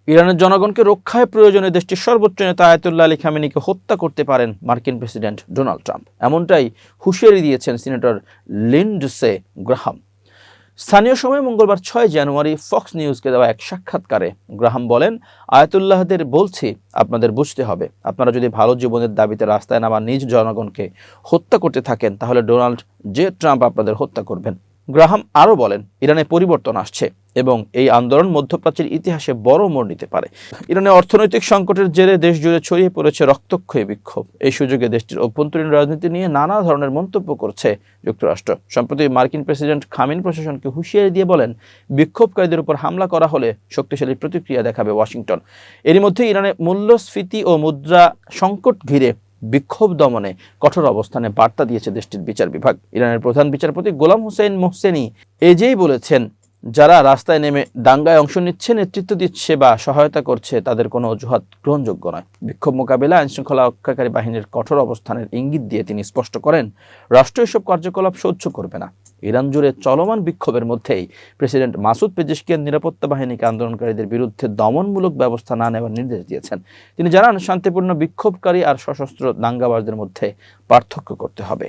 ইরানের জনগণকে রক্ষায় প্রয়োজনে দেশটির সর্বোচ্চ নেতা আয়াতুল্লাহ আলী খামেনিকে হত্যা করতে পারেন মার্কিন প্রেসিডেন্ট ডোনাল্ড ট্রাম্প। এমনটাই হুঁশিয়ারি দিয়েছেন সিনেটর লিন্ডসে গ্রাহাম। স্থানীয় সময় মঙ্গলবার 6 জানুয়ারি ফক্স নিউজকে দেওয়া এক সাক্ষাৎকারে গ্রাহাম বলেন, আয়াতুল্লাহদের বলছি, আপনাদের বুঝতে হবে, আপনারা যদি ভালো জীবনের দাবিতে রাস্তায় নামা নিজ জনগণকে হত্যা করতে থাকেন তাহলে ডোনাল্ড জে ট্রাম্প আপনাদের হত্যা করবেন। গ্রাহাম আরও বলেন, ইরানে পরিবর্তন আসছে এবং এই আন্দোলন মধ্যপ্রাচ্যের ইতিহাসে বড় মোড় নিতে পারে। ইরানের অর্থনৈতিক সংকটের জেরে দেশ জুড়ে ছড়িয়ে পড়েছে রক্তক্ষয়ী বিক্ষোভ। এই সুযোগে দেশটির অভ্যন্তরীণ রাজনীতি নিয়ে নানা ধরনের মন্তব্য করছে যুক্তরাষ্ট্র। সম্প্রতি মার্কিন প্রেসিডেন্ট খামেনি প্রশাসনকে হুঁশিয়ারি দিয়ে বলেন, বিক্ষোভকারীদের উপর হামলা করা হলে শক্তিশালী প্রতিক্রিয়া দেখাবে ওয়াশিংটন। এরই মধ্যে ইরানে মূল্যস্ফীতি ও মুদ্রা সংকট ঘিরে বিক্ষোভ দমনে কঠোর অবস্থানে বার্তা দিয়েছে দেশটির বিচার বিভাগ। ইরানের প্রধান বিচারপতি গোলাম হোসেন মোহসেনি এজেই বলেছেন, যারা রাস্তায় নেমে দাঙ্গায় অংশ নিচ্ছে, নেতৃত্ব দিচ্ছে বা সহায়তা করছে তাদের কোনো অজুহাত গ্রহণযোগ্য নয়। বিক্ষোভ মোকাবেলা আইনশৃঙ্খলা রক্ষাকারী বাহিনীর কঠোর অবস্থানের ইঙ্গিত দিয়ে তিনি স্পষ্ট করেন, রাষ্ট্র এসব কার্যকলাপ সহ্য করবে না। ইরান জুড়ে চলমান বিক্ষোভের মধ্যেই প্রেসিডেন্ট মাসুদ পেজেশকিয়ান নিরাপত্তা বাহিনীকে আন্দোলনকারীদের বিরুদ্ধে দমনমূলক ব্যবস্থা না নেওয়ার নির্দেশ দিয়েছেন। তিনি জানান, শান্তিপূর্ণ বিক্ষোভকারী আর সশস্ত্র দাঙ্গাবাজদের মধ্যে পার্থক্য করতে হবে।